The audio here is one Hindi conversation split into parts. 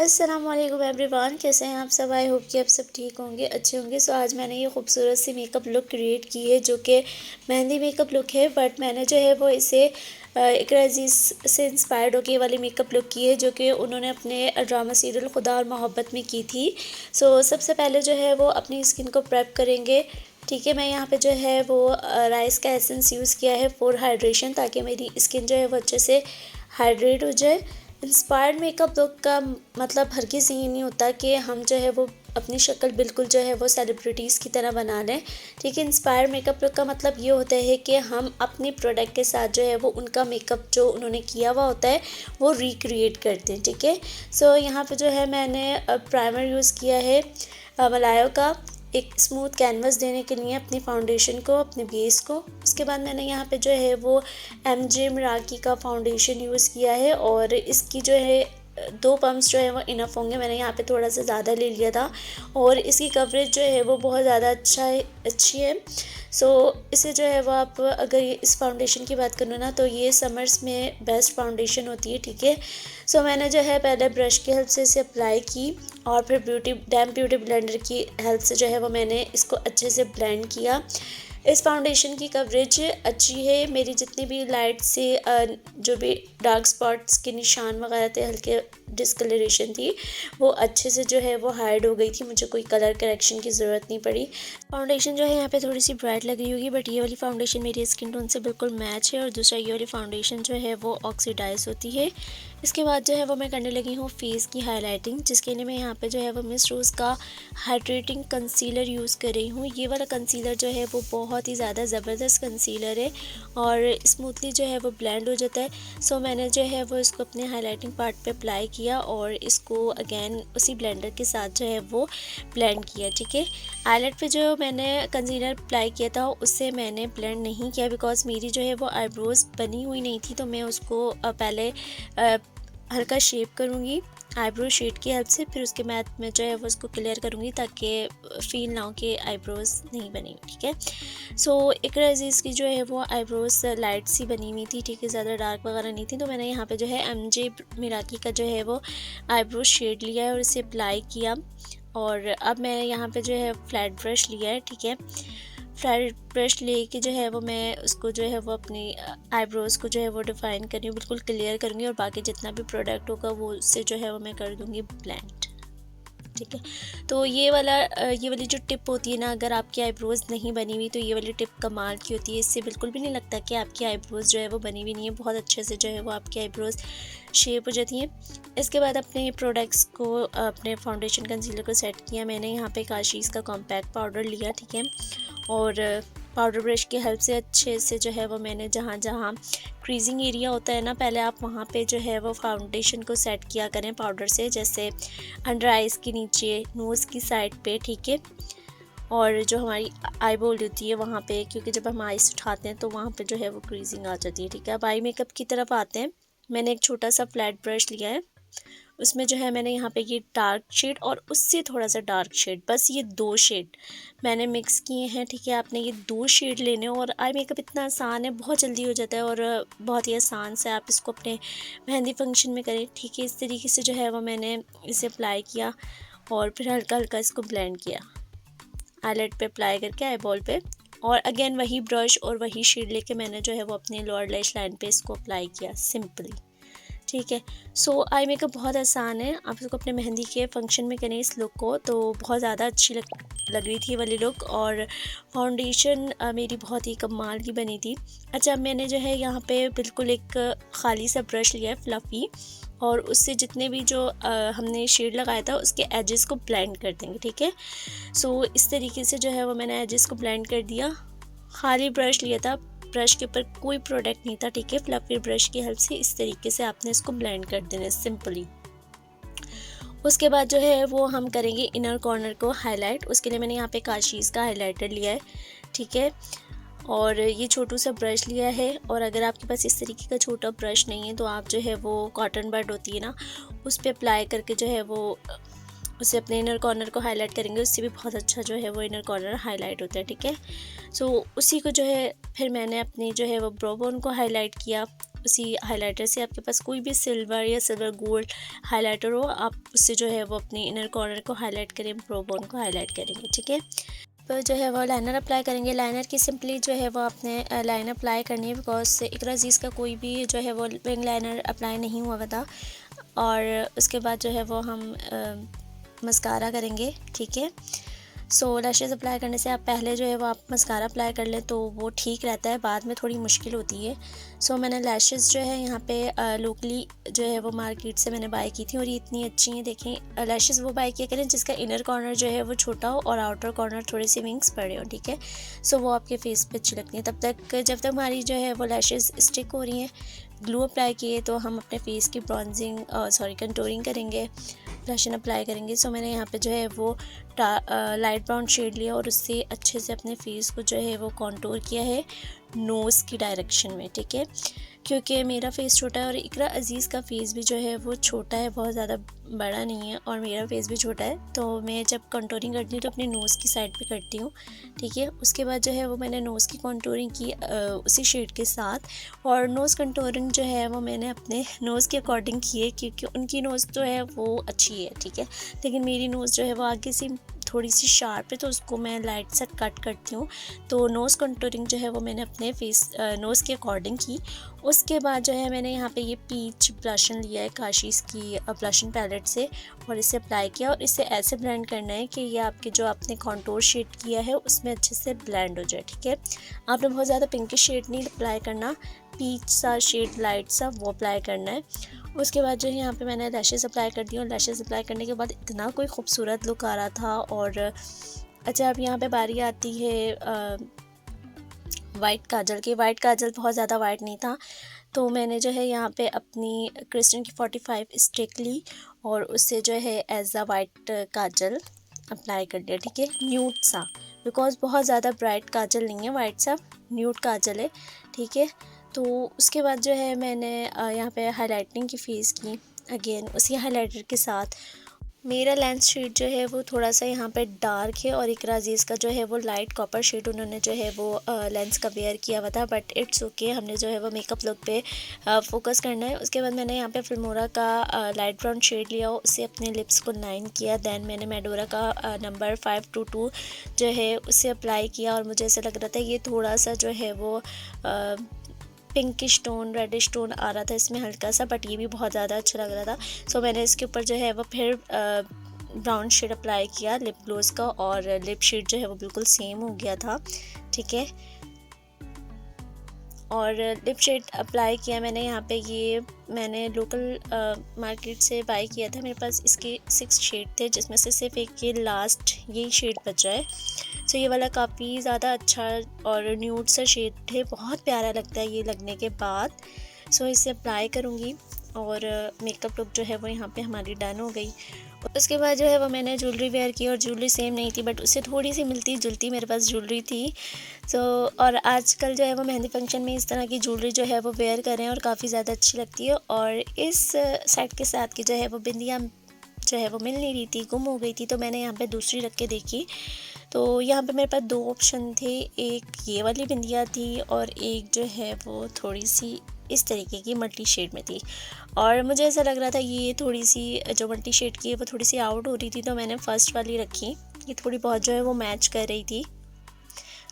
अस्सलाम वालेकुम एवरीवन, कैसे हैं आप सब। आई होप कि आप सब ठीक होंगे, अच्छे होंगे। सो आज मैंने ये खूबसूरत सी मेकअप लुक क्रिएट की है जो कि मेहंदी मेकअप लुक है, बट मैंने जो है वो इसे इकरा अजीज़ से इंस्पायर्ड होकर ये वाली मेकअप लुक की है जो कि उन्होंने अपने ड्रामा सीरियल खुदा और मोहब्बत में की थी। सो सबसे पहले जो है वो अपनी स्किन को प्रेप करेंगे। ठीक है, मैं यहाँ पे जो है वो राइस का एसेंस यूज़ किया है फॉर हाइड्रेशन, ताकि मेरी स्किन जो है वो अच्छे से हाइड्रेट हो जाए। इंस्पायर्ड मेकअप लुक का मतलब हरगिज़ ये नहीं होता कि हम जो है वो अपनी शक्ल बिल्कुल जो है वो सेलिब्रिटीज़ की तरह बना लें। ठीक है, इंस्पायर मेकअप लुक का मतलब ये होता है कि हम अपने प्रोडक्ट के साथ जो है वो उनका मेकअप जो उन्होंने किया हुआ होता है वो रिक्रिएट करते हैं। ठीक है, सो यहाँ पे जो है मैंने प्राइमर यूज़ किया है मलायो का, एक स्मूथ कैनवस देने के लिए अपनी फाउंडेशन को, अपने बेस को। उसके बाद मैंने यहाँ पे जो है वो MJ मिराकी का फाउंडेशन यूज़ किया है और इसकी जो है 2 पम्प्स जो है वो इनफ होंगे। मैंने यहाँ पे थोड़ा सा ज़्यादा ले लिया था और इसकी कवरेज जो है वो बहुत ज़्यादा अच्छी है। सो इसे जो है वो आप अगर इस फाउंडेशन की बात करूँ ना तो ये समर्स में बेस्ट फाउंडेशन होती है। ठीक है, सो मैंने जो है पहले ब्रश की हेल्प से इसे अप्लाई की और फिर ब्यूटी ब्लेंडर की हेल्प से जो है वो मैंने इसको अच्छे से ब्लेंड किया। इस फाउंडेशन की कवरेज अच्छी है। मेरी जितनी भी लाइट से जो भी डार्क स्पॉट्स के निशान वगैरह थे, हल्के डिस्कलरेशन थी, वो अच्छे से जो है वो हाइड हो गई थी। मुझे कोई कलर करेक्शन की ज़रूरत नहीं पड़ी। फाउंडेशन जो है यहाँ पे थोड़ी सी ब्राइट लग रही होगी, बट ये वाली फाउंडेशन मेरी स्किन टोन से बिल्कुल मैच है। और दूसरा ये वाली फाउंडेशन जो है वो ऑक्सीडाइज होती है। इसके बाद जो है वो मैं करने लगी हूँ फेस की हाईलाइटिंग, जिसके लिए मैं यहाँ पे जो है वो मिस रोज़ का हाइड्रेटिंग कंसीलर यूज़ कर रही हूँ। ये वाला कंसीलर जो है वो बहुत ही ज़्यादा ज़बरदस्त कंसीलर है और स्मूथली जो है वो ब्लेंड हो जाता है। सो मैंने जो है वो इसको अपने हाईलाइटिंग पार्ट पे अप्लाई किया और इसको अगेन उसी ब्लेंडर के साथ जो है वो ब्लेंड किया। ठीक है, आईलेट पे जो मैंने कंसीलर अप्लाई किया था उससे मैंने ब्लेंड नहीं किया, बिकॉज मेरी जो है वो आईब्रोज़ बनी हुई नहीं थी, तो मैं उसको पहले हल्का शेप करूँगी आईब्रो शेड की हेल्प से, फिर उसके बाद मैं जो है वो उसको क्लियर करूँगी ताकि फील ना हो कि आईब्रोज़ नहीं बनी। ठीक है, सो इकरा अजीज़ की जो है वो आईब्रोज़ लाइट सी बनी हुई थी। ठीक है, ज़्यादा डार्क वगैरह नहीं थी, तो मैंने यहाँ पे जो है MJ मिराकी का जो है वो आईब्रो शेड लिया है और इसे अप्लाई किया। और अब मैं यहाँ पे जो है फ्लैट ब्रश लिया है। ठीक है, फ्लैट ब्रश लेके जो है वो मैं उसको जो है वो अपनी आईब्रोज़ को जो है वो डिफ़ाइन कर रही हूँ, बिल्कुल क्लियर करूँगी और बाकी जितना भी प्रोडक्ट होगा वो उससे जो है वो मैं कर दूँगी ब्लेंड। ठीक है, तो ये वाली जो टिप होती है ना, अगर आपकी आईब्रोज़ नहीं बनी हुई तो ये वाली टिप कमाल की होती है। इससे बिल्कुल भी नहीं लगता कि आपकी आईब्रोज़ जो है वो बनी हुई नहीं है, बहुत अच्छे से जो है वो आपकी आईब्रोज़ शेप हो जाती हैं। इसके बाद अपने प्रोडक्ट्स को, अपने फाउंडेशन कंसीलर को सेट किया। मैंने यहाँ पे काशीज़ का कॉम्पैक्ट पाउडर लिया। ठीक है, और पाउडर ब्रश की हेल्प से अच्छे से जो है वो मैंने जहाँ जहाँ क्रीजिंग एरिया होता है ना, पहले आप वहाँ पे जो है वो फाउंडेशन को सेट किया करें पाउडर से, जैसे अंडर आइज़ के नीचे, नोज़ की साइड पे। ठीक है, और जो हमारी आई बोल होती है वहाँ पे, क्योंकि जब हम आइस उठाते हैं तो वहाँ पे जो है वो क्रीजिंग आ जाती है। ठीक है, अब आई मेकअप की तरफ आते हैं। मैंने एक छोटा सा फ्लैट ब्रश लिया है, उसमें जो है मैंने यहाँ पे ये डार्क शेड और उससे थोड़ा सा डार्क शेड, बस ये 2 शेड मैंने मिक्स किए हैं। ठीक है, आपने ये 2 शेड लेने और आई मेकअप इतना आसान है, बहुत जल्दी हो जाता है और बहुत ही आसान से आप इसको अपने मेहंदी फंक्शन में करें। ठीक है, इस तरीके से जो है वो मैंने इसे अप्लाई किया और फिर हल्का हल्का इसको ब्लेंड किया आईलेट पे अप्लाई करके, आई बॉल पे, और अगेन वही ब्रश और वही शेड लेके मैंने जो है वो अपने लोअर लैश लाइन पे इसको अप्लाई किया सिंपली। ठीक है, सो आई मेकअप बहुत आसान है, आप इसको अपने मेहंदी के फंक्शन में करें इस लुक को, तो बहुत ज़्यादा अच्छी लग रही थी वाली लुक। और फाउंडेशन मेरी बहुत ही कमाल की बनी थी। अच्छा, मैंने जो है यहाँ पे बिल्कुल एक खाली सा ब्रश लिया है फ्लफ़ी, और उससे जितने भी जो हमने शेड लगाया था उसके एजेस को ब्लेंड कर देंगे। ठीक है, सो इस तरीके से जो है वो मैंने एजेस को ब्लेंड कर दिया। खाली ब्रश लिया था, ब्रश के ऊपर कोई प्रोडक्ट नहीं था। ठीक है, फ्लफी ब्रश की हेल्प से इस तरीके से आपने इसको ब्लेंड कर देना है सिंपली। उसके बाद जो है वो हम करेंगे इनर कॉर्नर को हाईलाइट। उसके लिए मैंने यहाँ पे काशीज़ का हाइलाइटर लिया है। ठीक है, और ये छोटू सा ब्रश लिया है, और अगर आपके पास इस तरीके का छोटा ब्रश नहीं है तो आप जो है वो कॉटन बड होती है ना, उस पर अप्लाई करके जो है वो उसे अपने इनर कॉर्नर को हाईलाइट करेंगे, उससे भी बहुत अच्छा जो है वो इनर कॉर्नर हाईलाइट होता है। ठीक है, सो उसी को जो है फिर मैंने अपनी जो है वो ब्रो बोन को हाईलाइट किया उसी हाइलाइटर से, आपके पास कोई भी सिल्वर या सिल्वर गोल्ड हाइलाइटर हो, आप उससे जो है वो अपनी इनर कॉर्नर को हाईलाइट करें, ब्रो बोन को हाईलाइट करेंगे। ठीक है, तो जो है वो लाइनर अप्लाई करेंगे। लाइनर की सिंपली जो है वो आपने लाइन अप्लाई करनी है, बिकॉज इकरा अज़ीज़ का कोई भी जो है वो विंग लाइनर अप्लाई नहीं हुआ था। और उसके बाद जो है वो हम मस्कारा करेंगे। ठीक है, सो लैशेज़ अप्लाई करने से आप पहले जो है वो आप मस्कारा अप्लाई कर लें तो वो ठीक रहता है, बाद में थोड़ी मुश्किल होती है। सो मैंने लैशेज़ जो है यहाँ पे लोकली जो है वो मार्केट से मैंने बाय की थी और ये इतनी अच्छी हैं। देखें, लैशेज़ वो बाय किया करें जिसका इनर कॉर्नर जो है वो छोटा हो और आउटर कॉर्नर थोड़े से विंग्स बड़े हो। ठीक है, सो वो आपके फेस पे अच्छी लगती हैं। तब तक जब तक हमारी जो है वो लैशेज़ स्टिक हो रही हैं, ग्लू अप्लाई किए, तो हम अपने फेस की ब्रॉन्जिंग कंटूरिंग करेंगे, ब्लशन अप्लाई करेंगे। सो मैंने यहाँ पे जो है वो लाइट ब्राउन शेड लिया और उससे अच्छे से अपने फेस को जो है वो कॉन्टूर किया है नोज़ की डायरेक्शन में। ठीक है, क्योंकि मेरा फेस छोटा है और इकरा अज़ीज़ का फेस भी जो है वो छोटा है, बहुत ज़्यादा बड़ा नहीं है, और मेरा फेस भी छोटा है, तो मैं जब कंटूरिंग करती हूँ तो अपने नोज़ की साइड पे करती हूँ। ठीक है, उसके बाद जो है वो मैंने नोज़ की कंटूरिंग की उसी शेड के साथ, और नोज़ कंटूरिंग जो है वो मैंने अपने नोज़ के अकॉर्डिंग की है, क्योंकि उनकी नोज़ जो है वो अच्छी है। ठीक है, लेकिन मेरी नोज़ जो है वो आगे से थोड़ी सी शार्प है, तो उसको मैं लाइट सा कट करती हूँ। तो नोज़ कंटूरिंग जो है वो मैंने अपने फेस नोज़ के अकॉर्डिंग की। उसके बाद जो है मैंने यहाँ पे ये पीच ब्लशन लिया है काशीज़ की ब्लशन पैलेट से, और इसे अप्लाई किया, और इसे ऐसे ब्लेंड करना है कि ये आपके जो आपने कॉन्टूर शेड किया है उसमें अच्छे से ब्लेंड हो जाए। ठीक है, आपने बहुत ज़्यादा पिंकिश शेड नहीं अप्लाई करना, पीच सा शेड लाइट सा वो अप्लाई करना है। उसके बाद जो है यहाँ पे मैंने लैशेज़ अप्लाई कर दी, और लैशेज़ अप्लाई करने के बाद इतना कोई खूबसूरत लुक आ रहा था। और अच्छा, अब यहाँ पे बारी आती है वाइट काजल की। वाइट काजल बहुत ज़्यादा वाइट नहीं था, तो मैंने जो है यहाँ पे अपनी क्रिस्टन की 45 स्टिक ली और उससे जो है as a white kajal apply कर दिया। ठीक है, न्यूड सा, बिकॉज बहुत ज़्यादा ब्राइट काजल नहीं है, वाइट सा न्यूड काजल है। ठीक है, तो उसके बाद जो है मैंने यहाँ पे हाइलाइटिंग की फेस की अगेन उसी हाइलाइटर के साथ। मेरा लेंस शेड जो है वो थोड़ा सा यहाँ पे डार्क है, और इकरा अज़ीज़ का जो है वो लाइट कॉपर शेड उन्होंने जो है वो लेंस का वेयर किया हुआ था, बट इट्स ओके, हमने जो है वो मेकअप लुक पे फोकस करना है। उसके बाद मैंने यहाँ पे फिल्मोरा का लाइट ब्राउन शेड लिया, उससे अपने लिप्स को लाइन किया। दैन मैंने मेडोरा का नंबर 522 जो है उसे अप्लाई किया, और मुझे ऐसा लग रहा था ये थोड़ा सा जो है वो पिंकिश टोन, रेडिश टोन आ रहा था इसमें हल्का सा, बट ये भी बहुत ज़्यादा अच्छा लग रहा था। सो मैंने इसके ऊपर जो है वो फिर ब्राउन शेड अप्लाई किया लिप ग्लोस का, और लिप शेड जो है वो बिल्कुल सेम हो गया था। ठीक है, और लिप शेड अप्लाई किया मैंने यहाँ पे, ये मैंने लोकल मार्केट से बाय किया था, मेरे पास इसके 6 शेड थे, जिसमें से सिर्फ एक ये लास्ट यही शेड बचा है। सो ये वाला काफ़ी ज़्यादा अच्छा और न्यूड सा शेड है, बहुत प्यारा लगता है ये लगने के बाद। सो इसे अप्लाई करूँगी, और मेकअप लुक जो है वो यहाँ पे हमारी डन हो गई। उसके बाद जो है वो मैंने ज्वेलरी वेयर की, और ज्वेलरी सेम नहीं थी, बट उससे थोड़ी सी मिलती जुलती मेरे पास ज्वेलरी थी। सो और आजकल जो है वो मेहंदी फंक्शन में इस तरह की ज्वेलरी जो है वो वेयर करें और काफ़ी ज़्यादा अच्छी लगती है। और इस सेट के साथ की जो है वो बिंदियाँ जो है वो मिल नहीं रही थी, गुम हो गई थी, तो मैंने यहाँ पे दूसरी रख के देखी, तो यहाँ पे मेरे पास 2 ऑप्शन थे, एक ये वाली बिंदिया थी और एक जो है वो थोड़ी सी इस तरीके की मल्टी शेड में थी। और मुझे ऐसा लग रहा था ये थोड़ी सी जो मल्टी शेड की है वो थोड़ी सी आउट हो रही थी, तो मैंने फ़र्स्ट वाली रखी। ये थोड़ी बहुत जो है वो मैच कर रही थी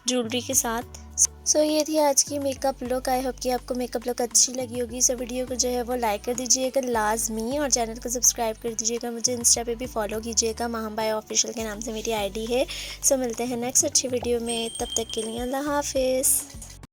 ज्वेलरी के साथ। सो ये थी आज की मेकअप लुक। आई होप कि आपको मेकअप लुक अच्छी लगी होगी। सो वीडियो को जो है वो लाइक कर दीजिएगा लाजमी, और चैनल को सब्सक्राइब कर दीजिएगा। मुझे इंस्टा पे भी फॉलो कीजिएगा, माहम बाय ऑफिशियल के नाम से मेरी आईडी है। सो मिलते हैं नेक्स्ट अच्छी वीडियो में, तब तक के लिए अल्लाह हाफिज़।